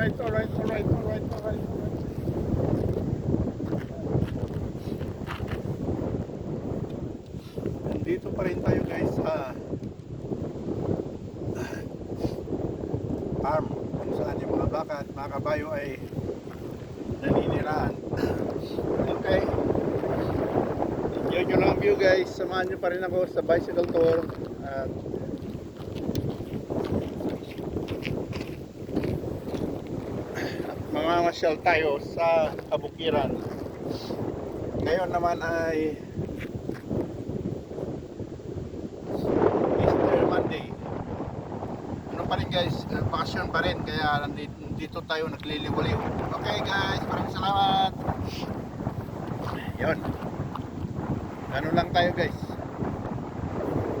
alright. Nandito pa rin tayo guys sa farm kung saan yung mga baka at mga kabayo ay naniniraan. Okay, enjoy nyo lang ang view guys, samahan nyo pa rin ako sa bicycle tour at mamamasyal tayo sa kabukiran. Ngayon naman ay Easter Monday. Ano pa rin guys, bakasyon pa rin kaya nandito tayo nagliliwaliw. Okay guys, maraming salamat. Yun, ganun lang tayo guys,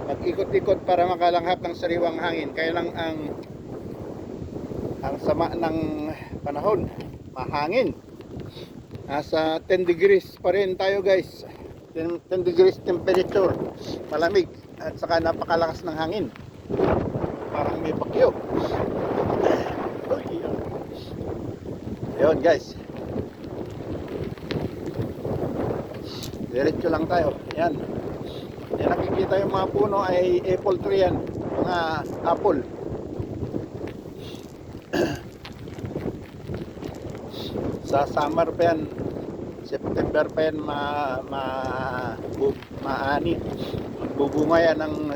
mag-ikot-ikot para makalanghap ng sariwang hangin. Kaya lang ang sama ng panahon, mahangin. Nasa 10 degrees pa rin tayo guys, 10 degrees temperature, malamig at saka napakalakas ng hangin, parang may bagyo. Yun guys, diretso lang tayo. Yan, yan nakikita yung mga puno ay apple tree yan, mga apple. Sa summer pa yan, September pa yan maani, magbubunga yan ng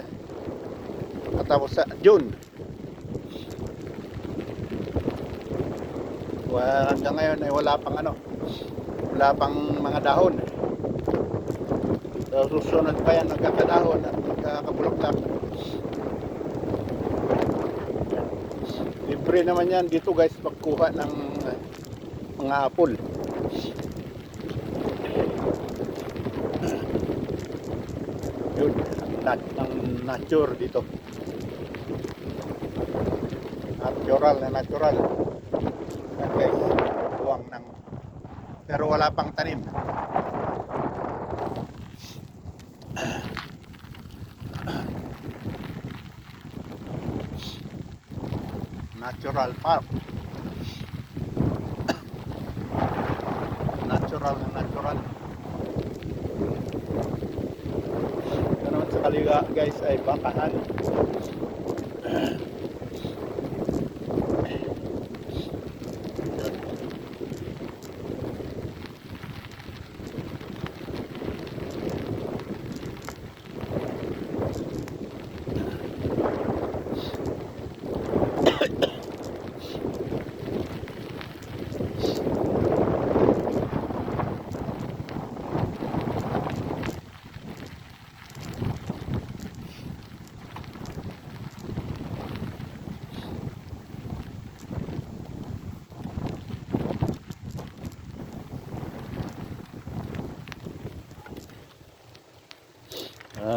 katapos sa June. Hanggang ngayon ay wala pang mga dahon. So, susunod pa yan, nagkakadahon at nagkakabulaklak. Libre naman yan dito guys pagkuha ng mga apple. Yun, ang nature dito, natural. Yan guys, buwang ng, pero wala pang tanim. Natural farm, natural. Ito naman sa kaliwa guys ay bakahan.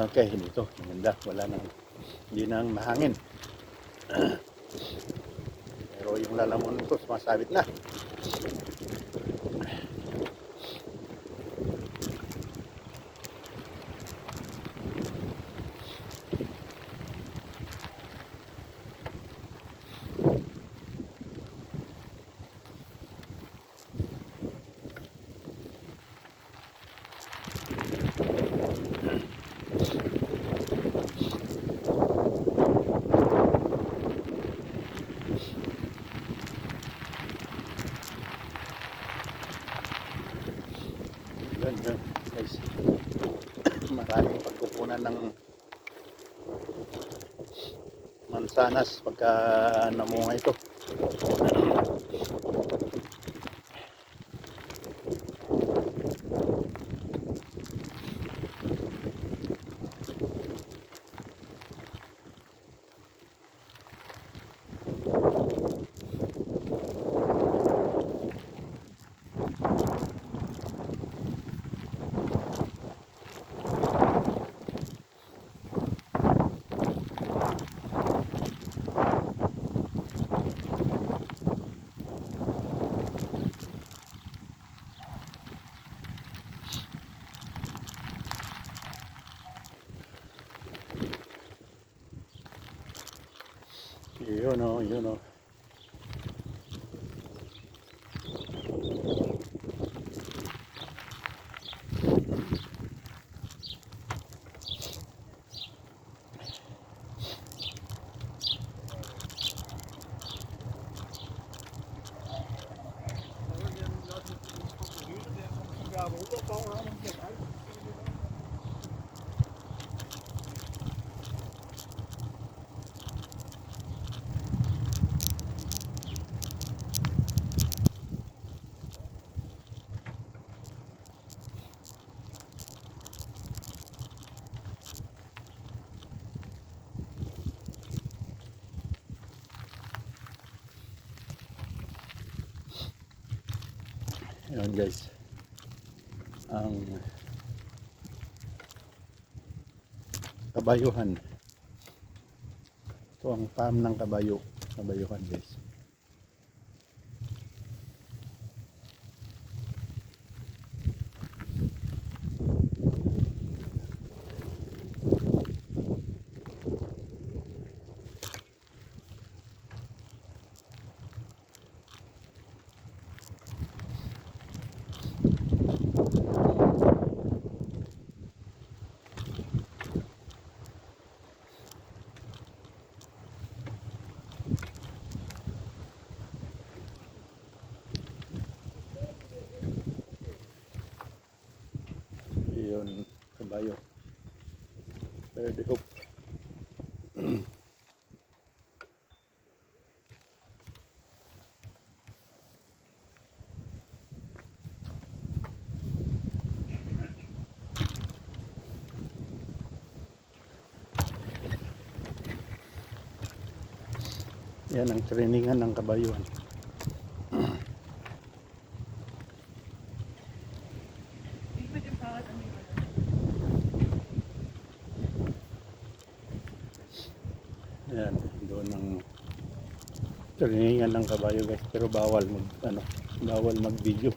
Okay, dito maganda, hindi nang mahangin. Pero yung lalamon ito sumasabit na. Yun guys, maraming pagkukunan ng mansanas pagka namunga ito. Yun o. Yun guys, ang kabayuhan. Ito ang farm ng kabayuhan guys. Yun, kabayo. Pwede hope. Yan ang trainingan ng kabayuhan. Yan, doon ang trainingan ng kabayo guys, pero bawal mag-video.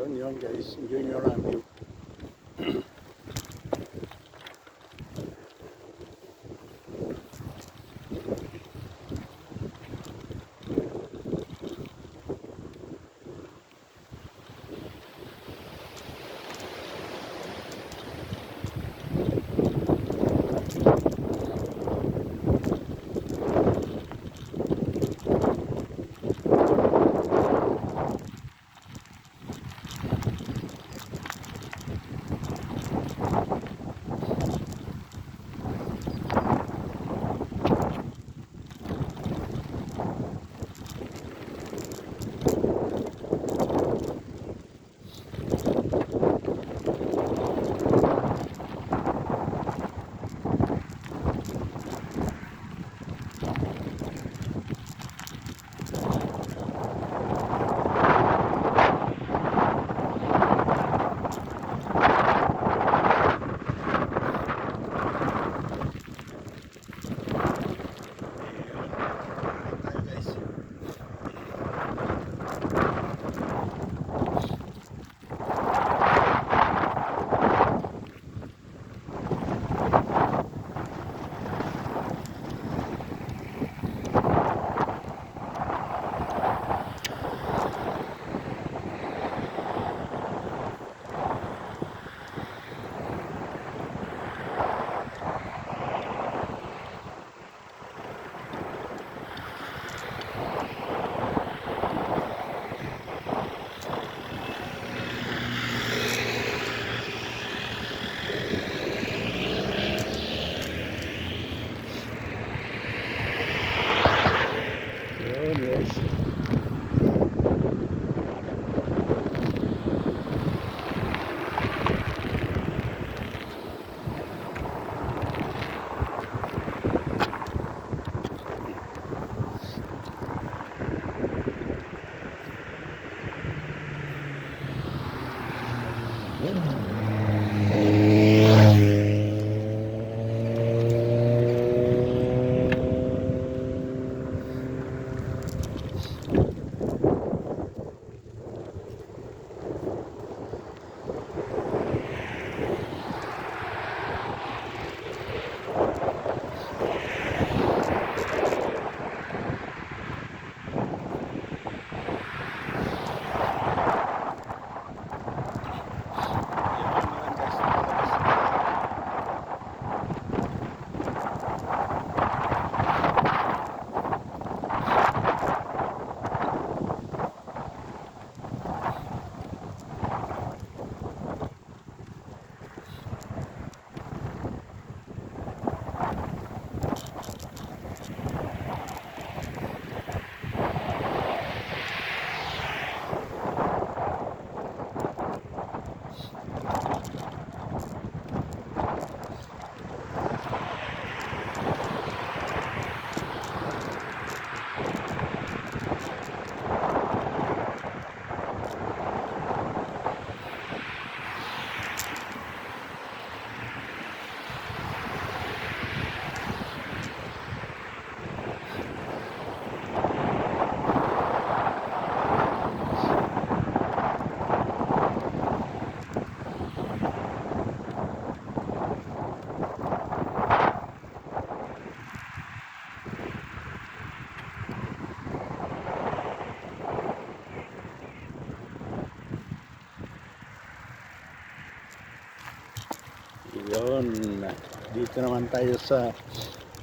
Yun guys, junior review. Yun, dito naman tayo sa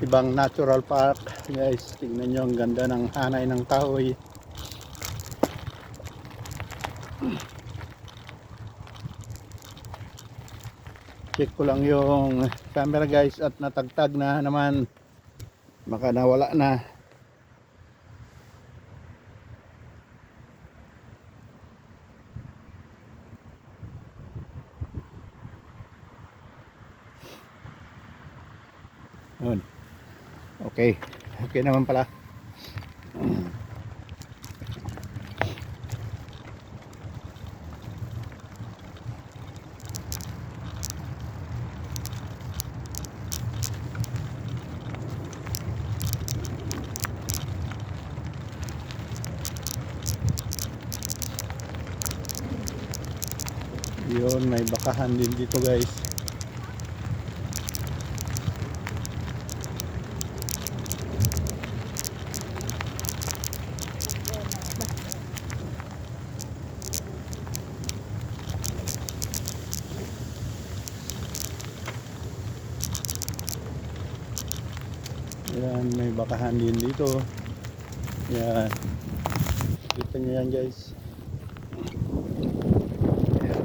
ibang natural park guys. Tingnan nyo ang ganda ng hanay ng kahoy. Check ko lang yung camera guys at natagtag na naman, baka nawala na. Yun. Okay. Okay naman pala. Yun, may bakahan din dito guys. Yan, may bakahan din dito. Yan. Kita nyo yan guys. Yan.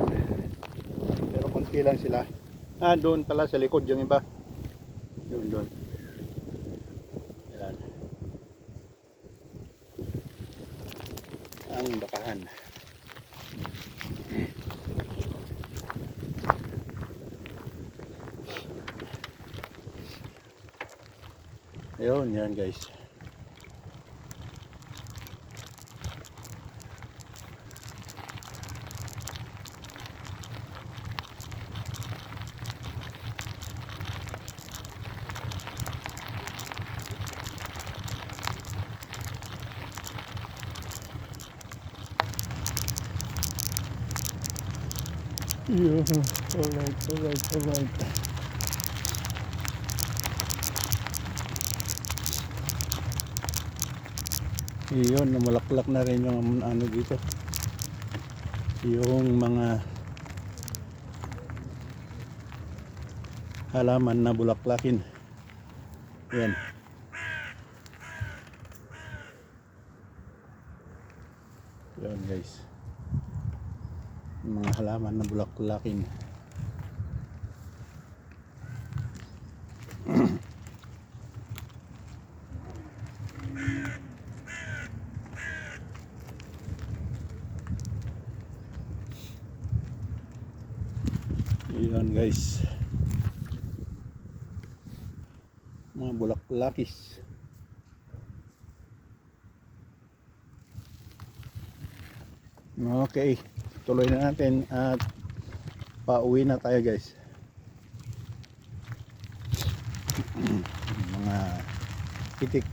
Pero konti lang sila. Ah, doon pala sa likod yung iba. Doon. Yan. Ang bakahan. Ayun, yan guys. Yeah, alright. Iyon, namulaklak na rin yung ano dito. Yung mga halaman na bulaklakin. Yan. Yan guys. Yung mga halaman na bulaklakin. Yan guys, mga bulaklakis. Okay, tuloy na natin at pauwi na tayo guys. Mga itik.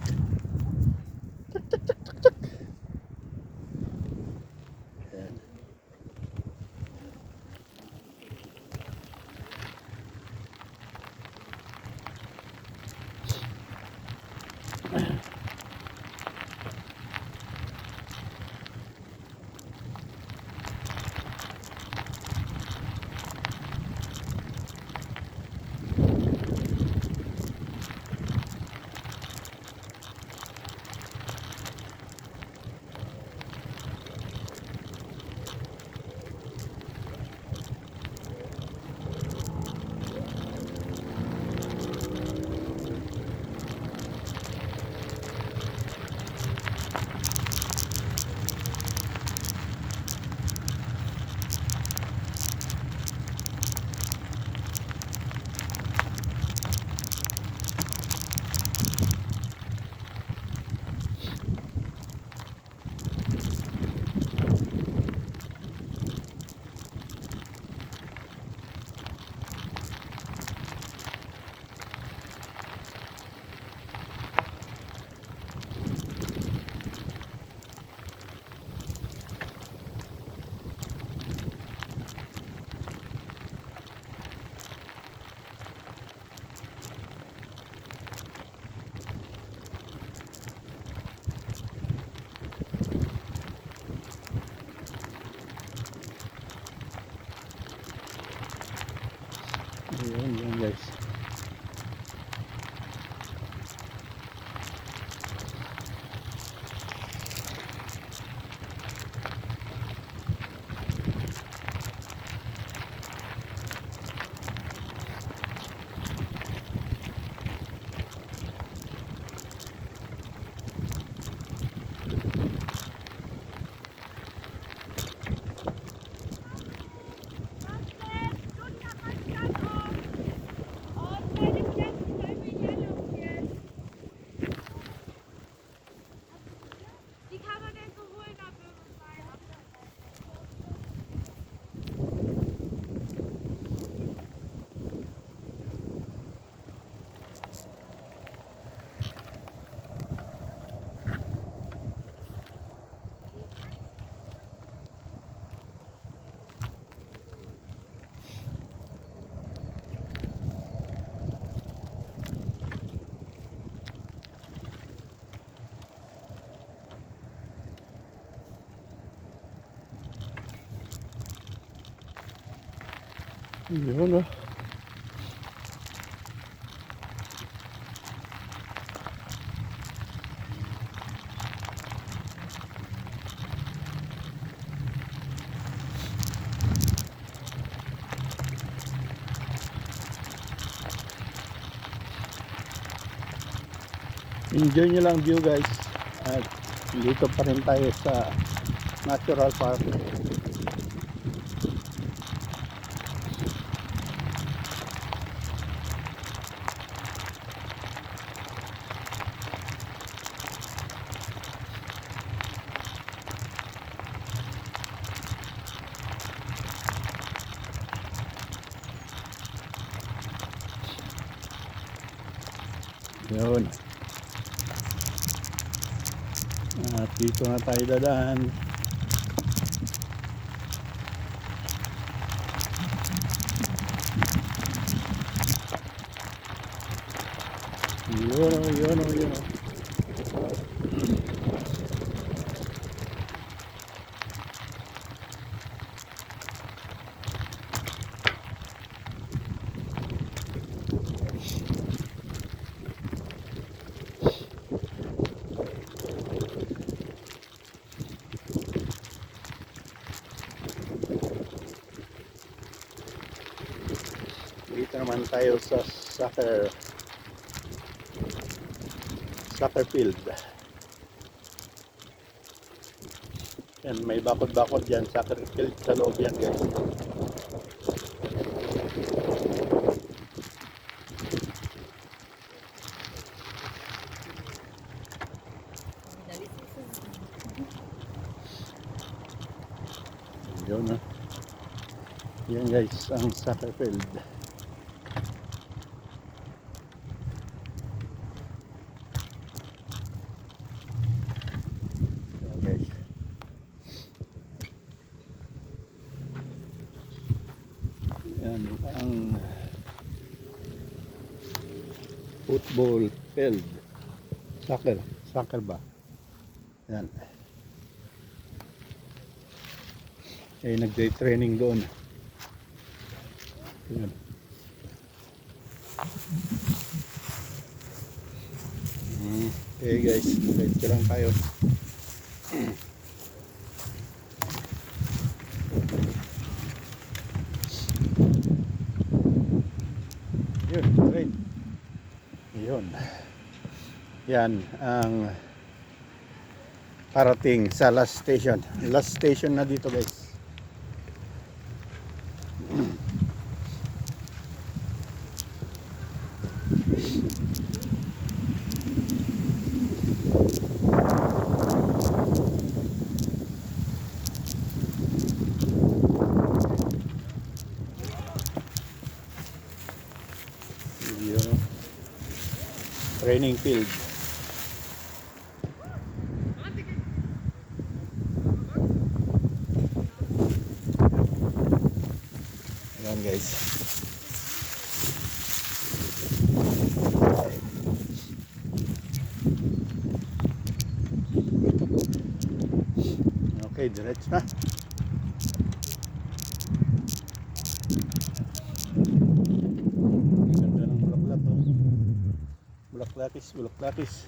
Yun oh. Enjoy nyo lang view guys. At dito pa rin tayo sa natural park. Yun. At dito na tayo dadaan. Yun. Dito naman tayo sa soccer field. Yan, may bakod-bakod yan, soccer field sa loob yan guys. Yun na. Yan guys, ang soccer field. Yan guys. Yan ang football field. Soccer ba? Yan. Eh, nag-day training doon. Yan. Okay guys, dito lang tayo. Yun, train. Yun. Yan ang parating sa last station. Last station na dito guys. Yun. Training field. Ayan guys. Okay, diretso na. Ganda ng bulaklak oh. Bulaklakis.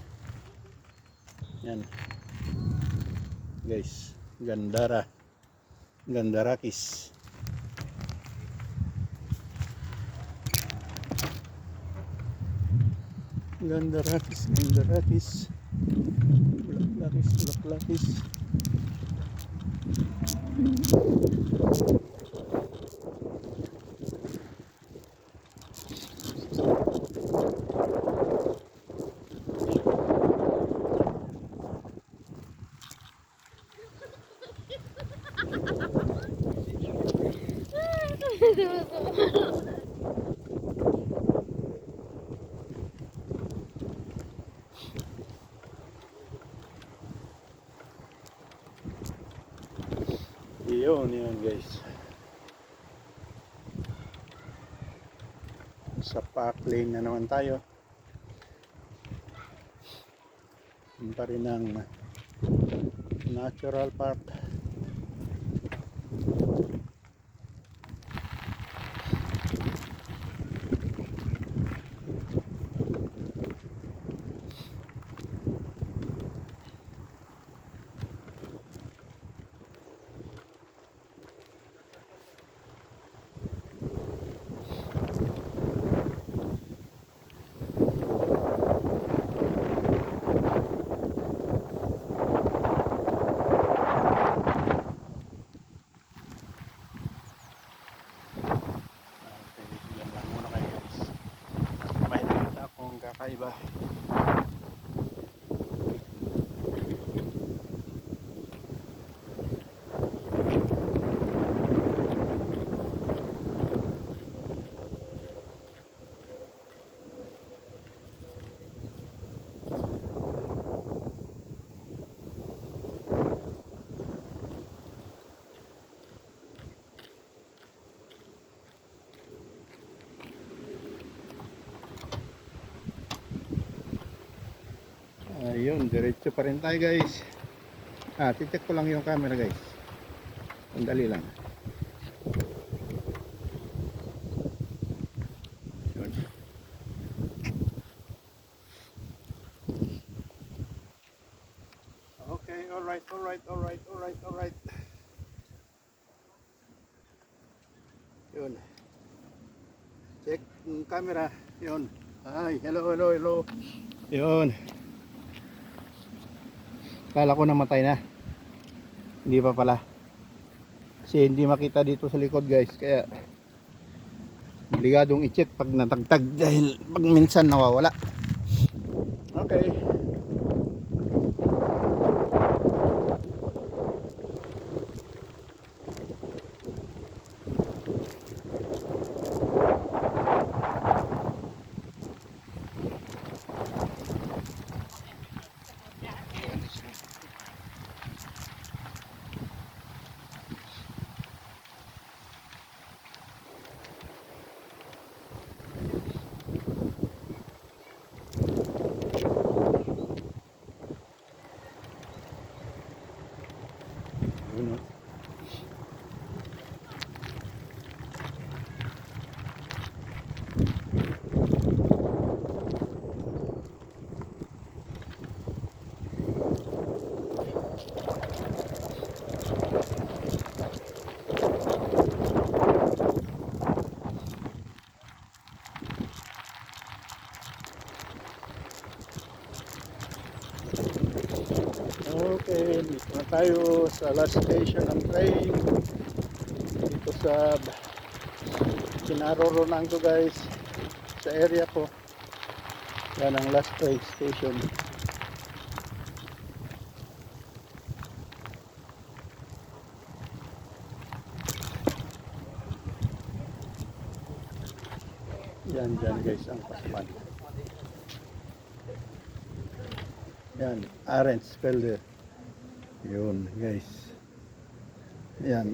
Yan. Guys, Gandarakis. Bulaklakis. Yun guys. Sa park lane na naman tayo. Yun pa rin ang natural park. Diretso pa rin tayo guys. Ticheck ko lang yung camera guys. Sandali lang. Yun. Okay, alright. Yun. Check yung camera. Yun. Ay, hello. Yun. Kala ko namatay na. Hindi pa pala. Kasi hindi makita dito sa likod guys. Kaya obligadong i-check pag natagtag dahil pag minsan nawawala. Okay. Yun, oh. Okay, dito na tayo sa last station ng train dito sa kinaroroonan ko guys, sa area ko. Yan ang last train station. Yan dyan guys ang pasman. Yan, Arends Felder. Yun guys. Yan.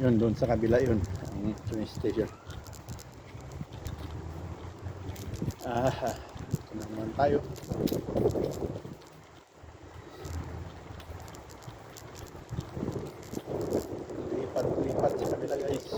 Yun doon sa kabila yun ang train station. Ito naman tayo. Lipat sa kabila guys.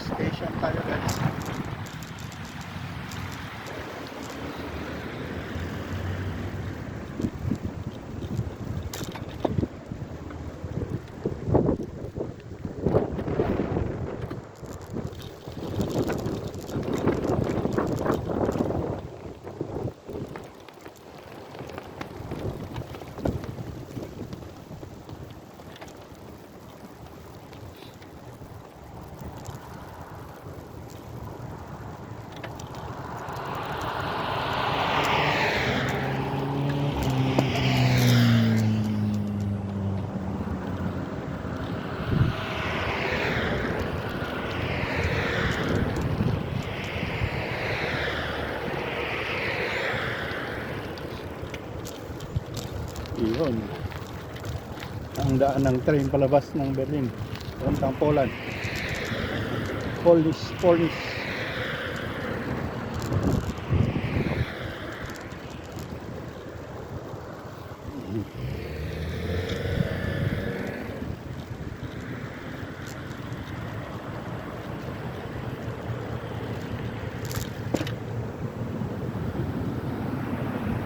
Station tayo guys. Iyon ang daan ng train palabas ng Berlin papuntang Poland. Polish.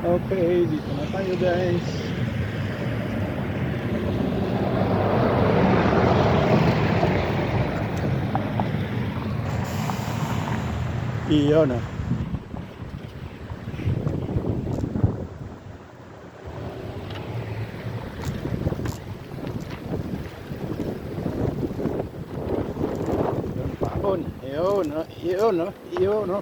Okay, dito na tayo guys. Iyon Yun, no? Yun, no?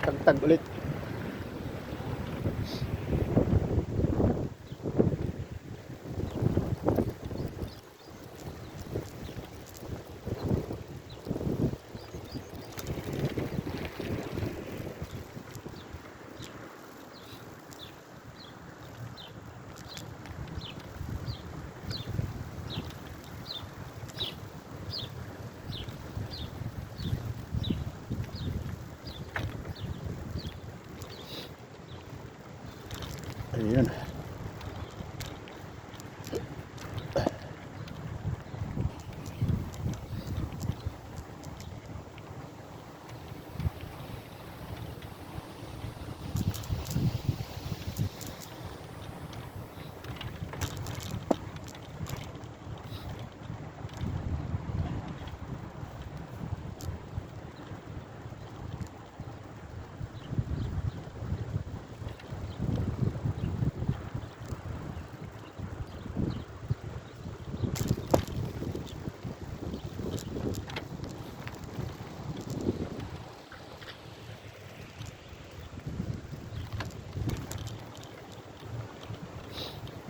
Tagtag ulit. Ayun.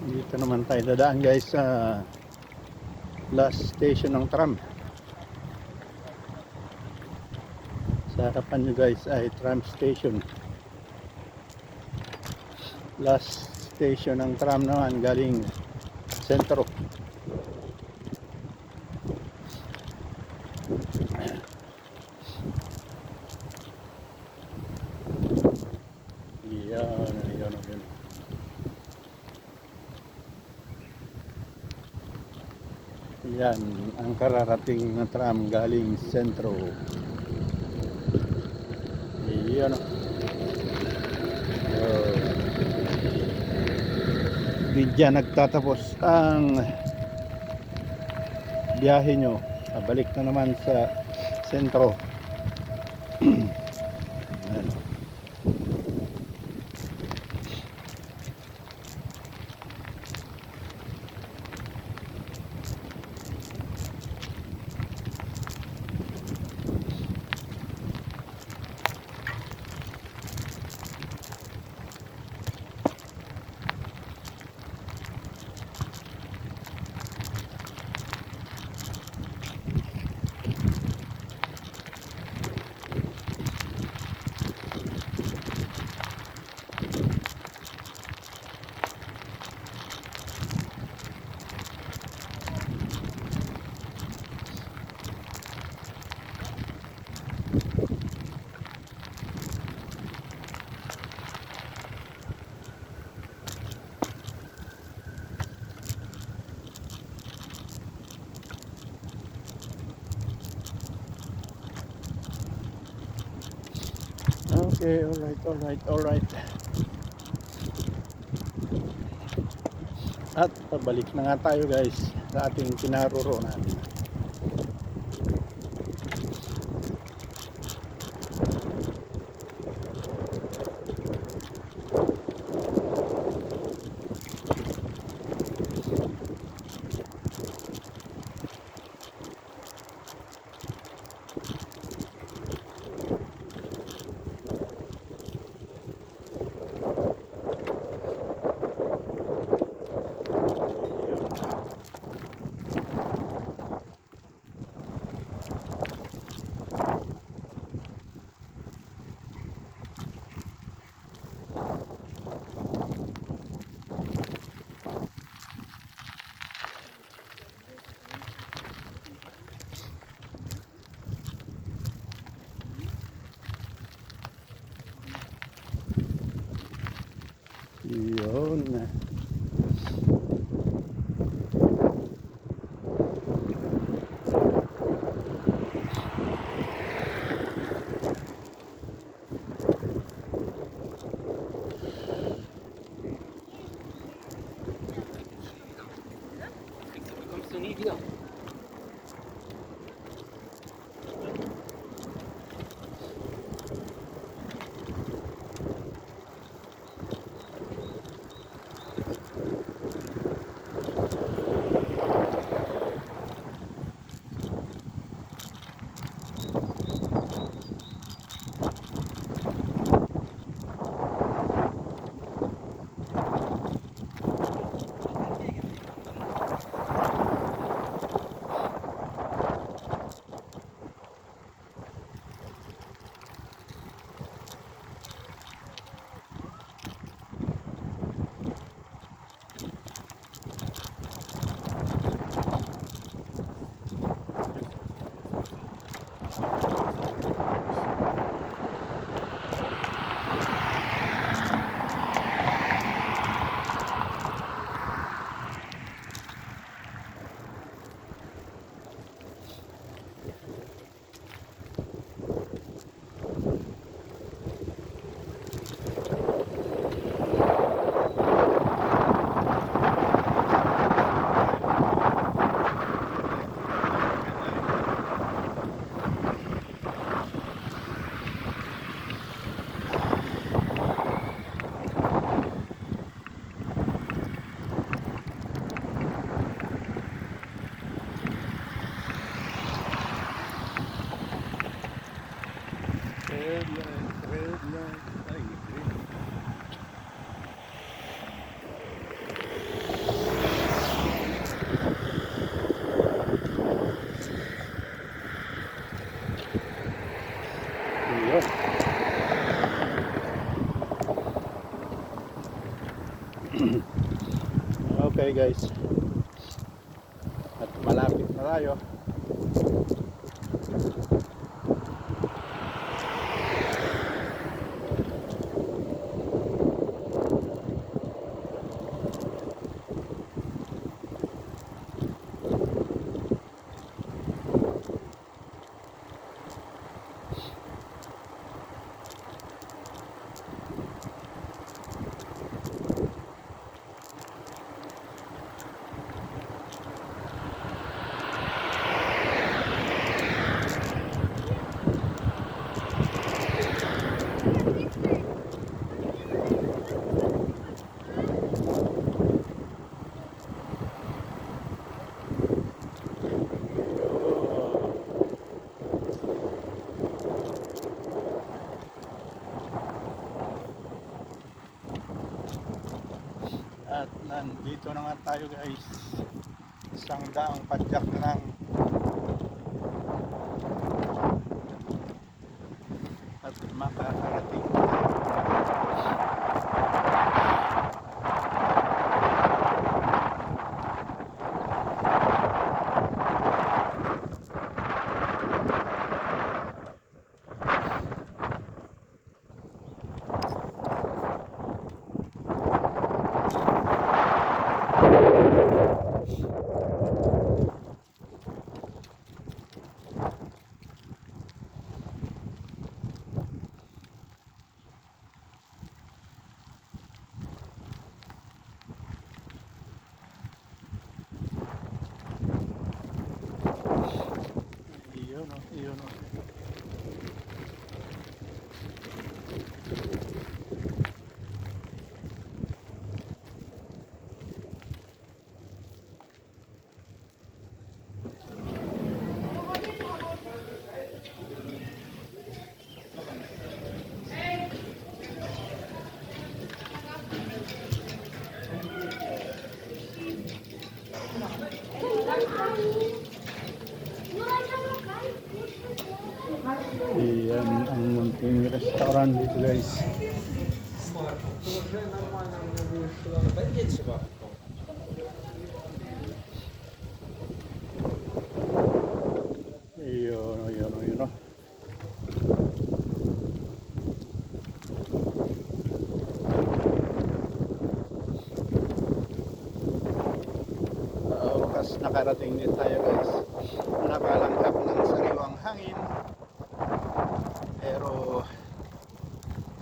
Dito naman tayo dadaan guys sa last station ng tram. Sa harapan nyo guys ay tram station. Last station ng tram naman galing sentro. Yan. Yan ang kararating na tram galing sentro. Yan. Di dyan nagtatapos ang biyahe nyo. Balik na naman sa sentro. Yan. Okay, alright. At pabalik na nga tayo guys sa ating kinaroroonan. Yun. Kommst du nie wieder? guys. At malapit na tayo. At nandito na nga tayo guys. Isang daang padyak na lang. At makakarating. Iyon o. Iyan ang munting restaurant dito guys. Iyon. Wakas nakarating din tayo guys. Nakalanghap ng sariwang hangin. Pero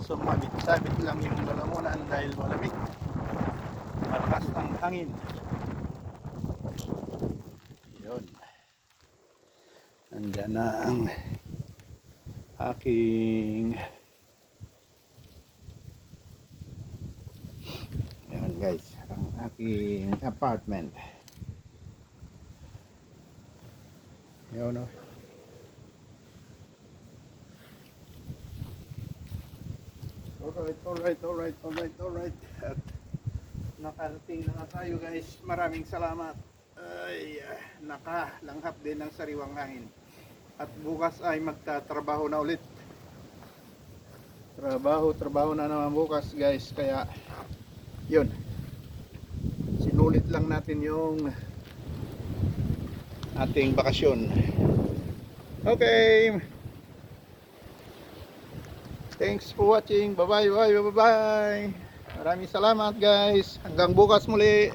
sumabit-sabit lang yung lalamunan dahil malamig. Malakas ang hangin. Yun. Nandiyan na ang aking yun guys, ang aking apartment. Yun o. Alright. At nakarating na nga tayo guys. Maraming salamat. Ay, nakalanghap din ng sariwang hangin. At bukas ay magtatrabaho na ulit. Trabaho na naman bukas guys. Kaya, yun. Sinulit lang natin yung ating bakasyon. Okay. Thanks for watching. Bye-bye. Maraming salamat guys. Hanggang bukas muli.